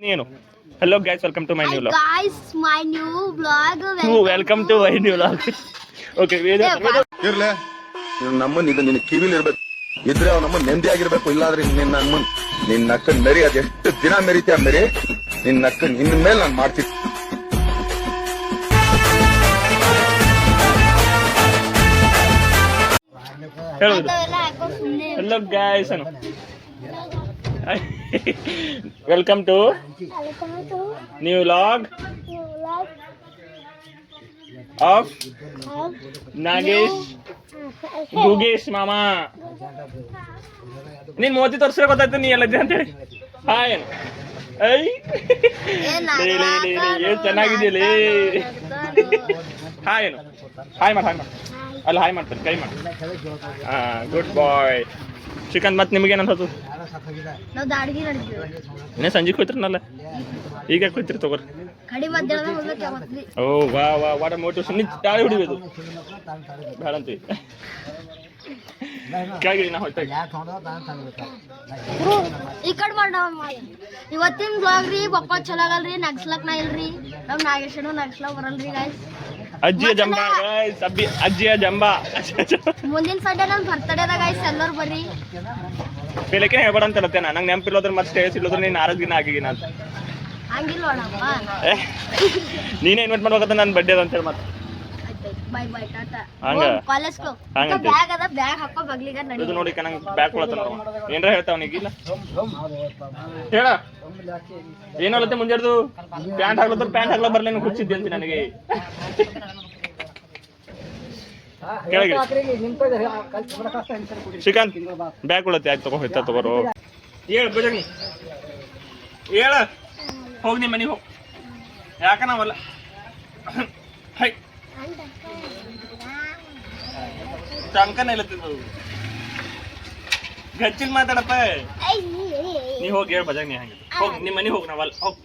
ನೀನು hello guys, welcome to my new vlog. Guys, my new vlog. Welcome to my new vlog. Okay, ಇರ್ಲೆ ನಮ್ಮನ್ ಇದು ನಿನ್ನ ಕಿವಿಲಿ ಇರ್ಬೇಕು, ಇದ್ರೆ ಅವ್ ನಮ್ಮನ್ ನೆಮ್ಮದಿ ಆಗಿರ್ಬೇಕು. ಇಲ್ಲಾದ್ರೆ ನಿನ್ನ ಅಕ್ಕನ್ ಮೆರಿ ಅದೆಷ್ಟು ದಿನ ಮೆರಿತೀಯ ಮೆರಿ, ನಿನ್ನ ಅಕ್ಕನ್ ಇನ್ ಮೇಲೆ ನಾನು ಮಾಡ್ತೀನಿ. hello guys, welcome to new vlog of Nagesh Gugesh Mama. ನೀನ್ ಮೋತಿ ತೋರ್ಸ್ರೆ ಗೊತ್ತಾಯ್ತು ನೀ ಎಲ್ಲದ್ದೆ ಅಂತೇಳಿ. ಹಾಯ್ ಏನ್ ಚೆನ್ನಾಗಿದೆಯಲ್ಲ. ಹಾಯ್ ಏನು ಹಾಯ್ ಮಾಡ ಅಲ್ಲ ಹಾಯ್ ಮಾಡ್ತಾರೆ, ಕೈ ಮಾಡಿ. ಗುಡ್ ಬಾಯ್. ಶ್ರೀಕಾಂತ್, ಮತ್ತೆ ನಿಮಗೇನು ಅನ್ಸತ್ತು? ಇನ್ನೇ ಸಂಜೆಗೆ ಹೋಯ್ತಿರನಲ್ಲ, ಈಗ ಹೋಯ್ತಿರಿ ತಗೋರಿ. ಓ ವಾ ವಾ ವಾಟ್ ಅ ಮೋಟಿವೇಶನ್. ನೀ ತಾಳಿ ಹೊಡಿಬೇಕು ಬೇಡ ಅಂತೀವಿ. ಕೆಳಗಿಡಿ ನಾ ಹೋಯ್ತಾ ಈ ಕಡೆ ಮಾಡ. ಇವತ್ತಿನ ಬ್ಲಾಗ್ ರೀ ಪಪ್ಪ ಚಲೋ ಆಗಲ್ರಿ, ನಗ್ಸ್ಲಕ್ ನಾ ಇಲ್ರಿ. ನಮ್ ನಾಗೇಶನು ನಗ್ಸ್ಲಕ್ ಬರಲ್ರಿ ಗಾಯ್ಸ್. ಅಜ್ಜಿಯ ಜಂಬಾ ಗಾಯ್ಸ್, ಅಜ್ಜಿಯ ಜಂಬಾ. ಮುಂದಿನ ಸಂಡೆ ನನ್ ಬರ್ತಡೇ ಅದ ಗಾಯ್ಸ್, ಎಲ್ಲರೂ ಬರ್ರಿ. ಬೆಳಗ್ಗೆ ಹೇಳ್ಬೇಡ ಅಂತ ಹೇಳ್ತೇನೆ. ನಂಗೆ ನೆನಪಿಲ್ಲೋದ್ರೆ ಮತ್ತೆ ಸ್ಟೇಜ್ ಇಲ್ಲೋದ್ರೆ ನೀನು 6 ದಿನ ಆಗಿಗಿನ ಅಂತ. ಹಂಗಿಲ್ಲ ನೋಡಪ್ಪ, ನೀನೇ ಇನ್ವೈಟ್ ಮಾಡ್ಬೇಕಂತ ನನ್ನ ಬರ್ಡೇ ಅಂತ ಹೇಳಿ ಮತ್ತೆ. Bye bye Tata. ಹಂಗ ಕಾಲೇಜ್ ಗೋ. ಬ್ಯಾಗ್ ಅದ, ಬ್ಯಾಗ್ ಹಾಕೋ ಬಗ್ಲಿಗ ನಡಿ. ಇದು ನೋಡಿ ನಂಗೆ ಬ್ಯಾಗ್ ಕೊಡತ್ತ ನೋಡು. ಏನ್ರ ಹೇಳ್ತಾವ ನೀಗಿಲ್ಲ ಹೇಳ. ಏನಲ್ಲತ್ತೆ ಮುಂಜಾಡ್ದು ಪ್ಯಾಂಟ್ ಹಾಕ್ಲತ್ತ, ಪ್ಯಾಂಟ್ ಹಾಕ್ಲ ಬರ್ಲೇನು ಹುಚ್ಚಿದ್ದೆ ಅಂತ ನನಗೆ. ಕೆಳಗೆ ಶ್ರೀಕಾಂತ್ ಬ್ಯಾಗ್ ಕೊಡತ್ತೆ. ಆಯ್ತು ತಗೋ, ಹೋಯ್ತಾ ತಗೋರು. ಹೇಳು ಬೇಜಾಗಿ ಹೇಳ. ಹೋಗಿ ನಿಮ್ಮ ಮನೆಗೆ ಹೋಗಿ. ಯಾಕ ನಾವಲ್ಲ ಹೈ ಚಂಕನ ಇಲ್ಲತ್ತಿದ್ದು ಗಚ್ಚಿಲ್ ಮಾತಾಡಪ್ಪ. ನೀ ಹೋಗಿ ಹೇಳ ಬಜಾಗ್. ನೀ ಹಂಗೆ ಹೋಗಿ ನಿಮ್ಮ ಮನೆಗೆ ಹೋಗಿ. ನಾವಲ್ಲ ಹೋಗಿ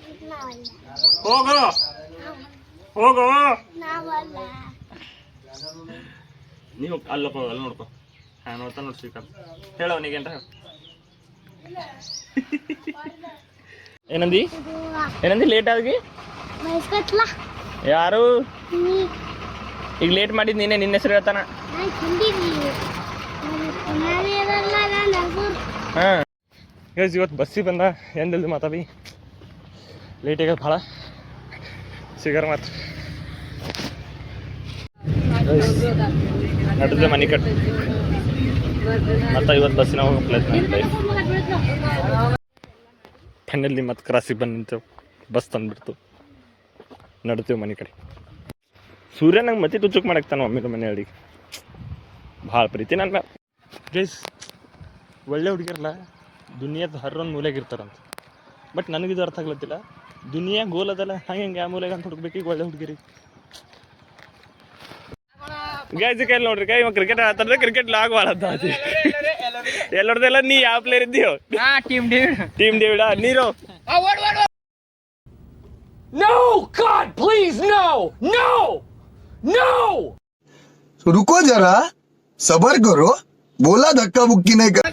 ಹೋಗು ಹೋಗು. ನೀ ಹೋಗಿ ಅಲ್ಲಪ್ಪ, ಅಲ್ಲಿ ನೋಡ್ಕೊ. ಹಾಂ ನೋಡ್ತಾ ನೋಡಿ ಶ್ರೀಕಾಂತ್. ಹೇಳವನಿಗೇನ್ರ ಏನಂದಿ ಏನಂದಿ ಲೇಟ್ ಆಗಿ? ಯಾರು ಈಗ ಲೇಟ್ ಮಾಡಿದ್ ನೀನೆ, ನಿನ್ನ ಹೆಸರು ಹೇಳ್ತಾನ. ಹಾಂ ಇವತ್ತು ಬಸ್ಸಿಗೆ ಬಂದ ಎಂದಿಲ್ದು ಮಾತಾಡಿ ಲೇಟ್ ಆಗ್ಯದ ಭಾಳ. ಸಿಗರ್ ಮಾತು ನಡೆದ ಮನೆ ಕಟ್ ಮತ್ತು ಇವತ್ತು ಬಸ್ಸಿನ ಹೋಗೋ ಪ್ಲೇಸ್ ಫೈನಲಿ ಮತ್ತೆ ಕ್ರಾಸಿಗೆ ಬಂದು ನಿಂತೇವೆ. ಬಸ್ ತಂದುಬಿಡ್ತು, ನಡ್ತೇವೆ ಮನೆ ಕಡೆ. ಸೂರ್ಯ ನಂಗೆ ಮತ್ತೆ ತುಚ್ಚುಕ್ ಮಾಡಾಕ್ತಾನೆ ಒಮ್ಮೆಲೆ ಮನೆ ಅಡಿಗೆ. ಭಾಳ ಪ್ರೀತಿ ನನ್ನ ಗೈಸ್. ಒಳ್ಳೆ ಹುಡುಗಿರಲ್ಲ ದುನಿಯಾದ ಹರ್ರೊಂದು ಮೂಲೆಗೆ ಇರ್ತಾರಂತ. ಬಟ್ ನನಗಿದು ಅರ್ಥ ಆಗ್ಲತ್ತಿಲ್ಲ. ದುನಿಯಾ ಗೋಲ್ ಅದಲ್ಲ, ಹಂಗೆ ಯಾವ ಮೂಲೆಗೆ ಅಂತ ಹುಡುಕ್ಬೇಕು ಈಗ ಒಳ್ಳೆ ಹುಡುಗಿರಿ. ಗೈಸ್ ಕೈ ನೋಡ್ರಿ, ಕೈ ಕ್ರಿಕೆಟ್ ಆಡ್ತಾರೆ. ಕ್ರಿಕೆಟ್ ಲಾಗ್ ಮಾಡತ್ತ ಎಲ್ಲರದೆಲ್ಲ. ನೀ ಯಾವ ಪ್ಲೇಯರ್ ಇದ್ದೀಯೋ? Tim David. ನೀರು No! God, please, no! No! No! रुको जरा, सबर करो. बोला धक्का मुक्की नहीं कर.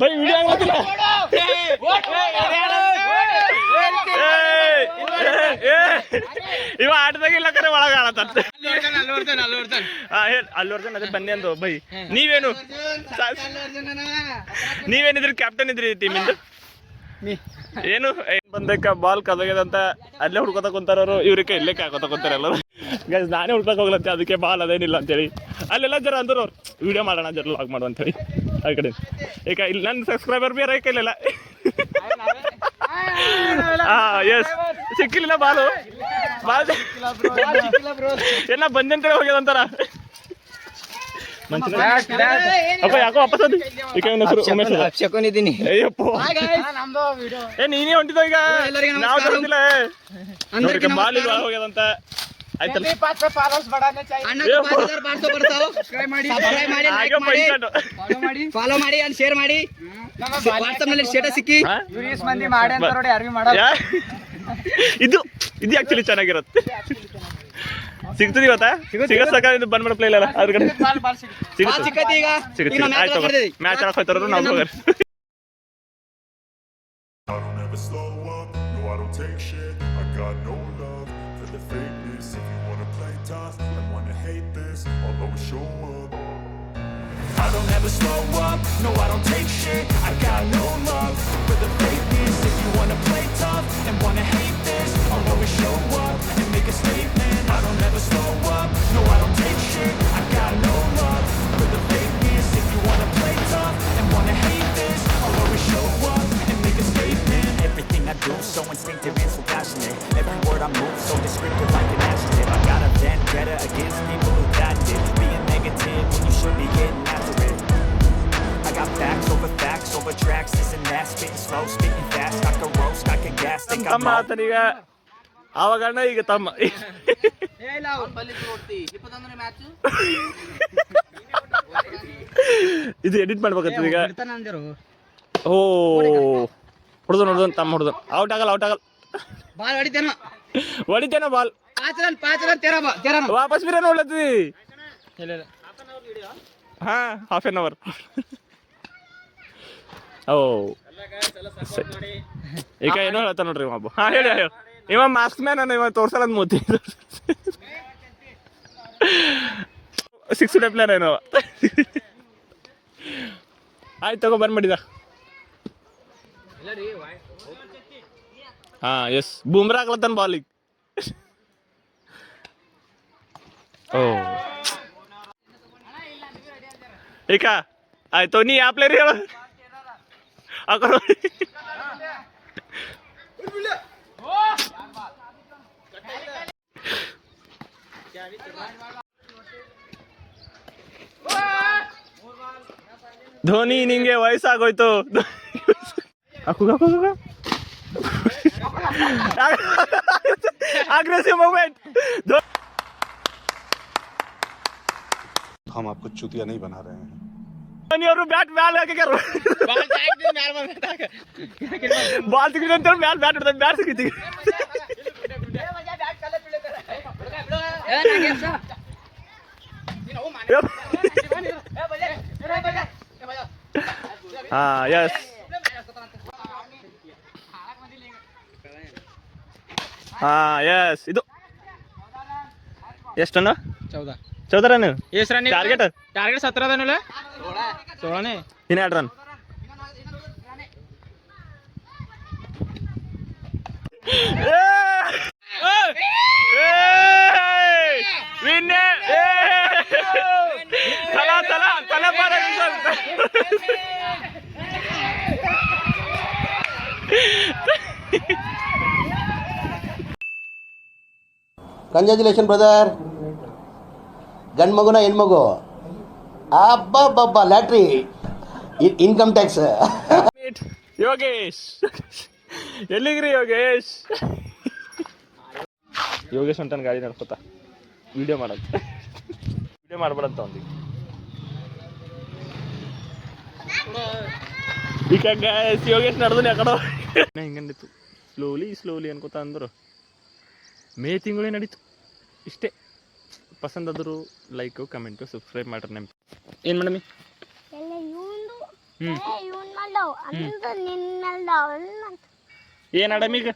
भाई वीडियो ಇವ ಆಟದಾಗಿಲ್ಲ ಕರೆ ಒಳಗ ಆಡತ್ತ. ಅಲ್ಲು ಅರ್ಜುನ್ ಅದೇ ಬನ್ನಿ ಅಂದು. ಬೈ ನೀವೇನಿದ್ರಿ ಕ್ಯಾಪ್ಟನ್ ಇದ್ರಿ ಟೀಮಿಂದು. ಏನು ಬಂದಕ್ಕ ಬಾಲ್ ಕದಗದಂತ ಅಲ್ಲೇ ಹುಡ್ಕೋತ ಕುಂತಾರವರು. ಇವ್ರಿಗೆ ಇಲ್ಲೇ ಹಾಕೋತ ಕುಂತಾರೆ ಎಲ್ಲರೂ. ಗೈಸ್ ನಾನೇ ಹುಡ್ಕೋಕೆ ಹೋಗ್ಲತ್ತೆ, ಅದಕ್ಕೆ ಬಾಲ್ ಅದೇನಿಲ್ಲ ಅಂತೇಳಿ ಅಲ್ಲೆಲ್ಲ ಜರ ಅಂದ್ರು ಅವ್ರು ವಿಡಿಯೋ ಮಾಡೋಣ, ಜರ ಲಾಗ್ ಮಾಡು ಅಂತೇಳಿ. ಆ ಕಡೆ ಈಗ ಇಲ್ಲಿ ನನ್ನ ಸಬ್ಸ್ಕ್ರೈಬರ್ ಬೇರೆ ಕೈಲಿಲ್ಲ. ಎಸ್ ಸಿಕ್ಕಿಲ್ಲ ಬಾಲು. ಎಲ್ಲ ಬಂದಂತಾರೆ ಹೋಗ್ಯದಂತಾರ. ಅಪ್ಪ ಯಾಕೋ ವಾಪಸ್ ಅದು ಈಗ ಹೆಸರು ಉಮೇಶ್ ಅಪ್ಸಕೊಂಡಿದ್ದೀನಿ. ಅಯ್ಯಪ್ಪ ನೀನೇ ಹೊಂಟಿದ್ದ ಈಗ. ನಾವು ತರೋದಿಲ್ಲ ನೋಡಿ ಬಾಲ್ ಇಲ್ಲಿ ಒಳಗೆ ಹೋಗ್ಯದಂತ. ಆಯ್ತಲ್ಲ ಫಾಲೋ ಮಾಡಿ ಅಂಡ್ ಶೇರ್ ಮಾಡಿ. ವಾಟ್ಸ್ಆಪ್ ನಲ್ಲಿ ಸ್ಟೇಟಸ್ ಸಿಕ್ಕಿ ಇದು ಇದು ಆಕ್ಚುಲಿ ಚೆನ್ನಾಗಿರುತ್ತೆ. ಸಿಗ್ತದೆ ಇವತ್ತ ಸಿಗ ಸಕಾಲ ಬಂದ್ಬಿಡ ಪ್ಲೇ ಇಲ್ಲ ಅದ್ರ ಕಡೆ ಸಿಗುತ್ತೆ ಈಗ ಸಿಗುತ್ತೆ. ಆಯ್ತು ಮ್ಯಾಚ್ ಆಡಕ್ ಹೋಗ್ತಾರ ನಾವು ಹೋಗ್ರಿ. I don't take shit. I got no love for the fakeness. If you wanna play tough and wanna hate this, I'll always show up. I don't ever slow up, no I don't take shit. I got no love for the fakeness. If you wanna play tough and wanna hate this, I'll always show up and make a statement. I don't ever slow up, no I don't take shit. I got no love for the fakeness. If you wanna play tough and wanna hate this, I'll always show up and make a statement. Everything I do so instinctive and so passionate. Every word I move so descriptive like an adjective. I got a vendetta against people who patented being negative when you should be getting after it. I got facts over tracks, this and that. Spitting slow, spitting fast. I can roast, I can gas, think I'm ತಮ್ಮ ಆತನೀಗ ಆವಾಗಣ್ಣ ಈಗ ತಮ್ಮ ಇದು edit ಮಾಡ್ಬೇಕಂತ ಈಗ ಓ ಹೊಡ್ದು ತಮ್ಮ ಹೊಡ್ದು out ಆಗಲ್ಲ ಬಾಲ್ ಹೊಡಿತೇನೋ ಹೊಡಿತೇನೋ ಬಾಲ್ ಪಾಚ್ ರನ್ ತೇರಾ ವಾಪಸ್ ಬಿರ ನೋಡ್ಲತ್ತಿ ಹಾ ಹಾಫ್ ಎನ್ ಅವರ್ ಓ ಈಗ ಏನೋ ಹೇಳ್ತಾ ನೋಡ್ರಿ ಇವ ಹಾ ಹೇಳಿ ಇವ ಮಾಸ್ಕ್ ಮ್ಯಾನ್ ಇವ ತೋರ್ಸಲ್ಲ ಮೂತಿ 6 ಡೇ ಪ್ಲೇಯರ್ ಏನೋ ಆಯ್ತು ತಗೋ ಬಂದ್ ಮಾಡಿದ ಹಾ ಎಸ್ ಬೂಮ್ರಾ ಆಗ್ಲತ್ತಾನ ಬಾಲಿಗೆ ಓ ಈಗ ಆಯ್ತು ನೀ ಯಾವ ಪ್ಲೇಯರ್ ಹೇಳು ಧೋನಿ ನಿಂಗೆ ವಯಸ್ಸಾಗೋಯ್ತು अग्रेसिव मूवमेंट हम आपको चूतिया नहीं बना रहे हैं ಅವರು ಬ್ಯಾಟ್ ಮ್ಯಾಲ್ ಹಾಕಿ ಬಾಲ್ ಸಿಕ್ಕಿದೆ ಅಂತ ಮ್ಯಾಲ್ ಬ್ಯಾಟ್ ಹಿಡ್ದ ಬ್ಯಾಟ್ ಸಿಕ್ಕಿತಿ ಹಾ ಎಸ್ ಹಾ ಎಸ್ ಇದು ಎಷ್ಟನ್ನ 14 ರನ್ ಎಷ್ಟು ರನ್ ಟಾರ್ಗೆಟ್ 17 ಅದನಲ್ಲ 16 ಇನ್ನ 2 ರನ್ ವಿನ್ನೆ ತಲ ಪಾರ ಕಂಗ್ರ್ಯಾಚುಲೇಷನ್ ಬ್ರದರ್ ಗಂಡು ಮಗುನ ಹೆಣ್ಮಗು ಅಬ್ಬಬ್ಬಬ್ಬ ಲ್ಯಾಟ್ರಿ ಇನ್ಕಮ್ ಟ್ಯಾಕ್ಸ್ ಯೋಗೇಶ್ ಎಲ್ಲಿಗ್ರಿ ಯೋಗೇಶ್ ಹೊಂಟಾನ ಗಾಡಿ ನಡ್ಕೋತ ವಿಡಿಯೋ ಮಾಡ್ಬೇಡಂತ ಒಂದಿಗೆ ಈಗ ಗ್ಯಾಸ್ ಯೋಗೇಶ್ ನಡೆದನು ಯಾಕಡೋ ಹಿಂಗಂದಿತ್ತು ಸ್ಲೋಲಿ ಅನ್ಕೋತ ಅಂದರು ಮೇ ತಿಂಗಳೇ ನಡೀತು ಇಷ್ಟೇ ಪಸಂದಾದರೂ ಲೈಕು ಕಮೆಂಟು ಸಬ್ಸ್ಕ್ರೈಬ್ ಮಾಡ್ರಿ ನೆನಪು ಏನು ಮೇಡಮ್ ಏನು ಆಡಮ್ ಈಗ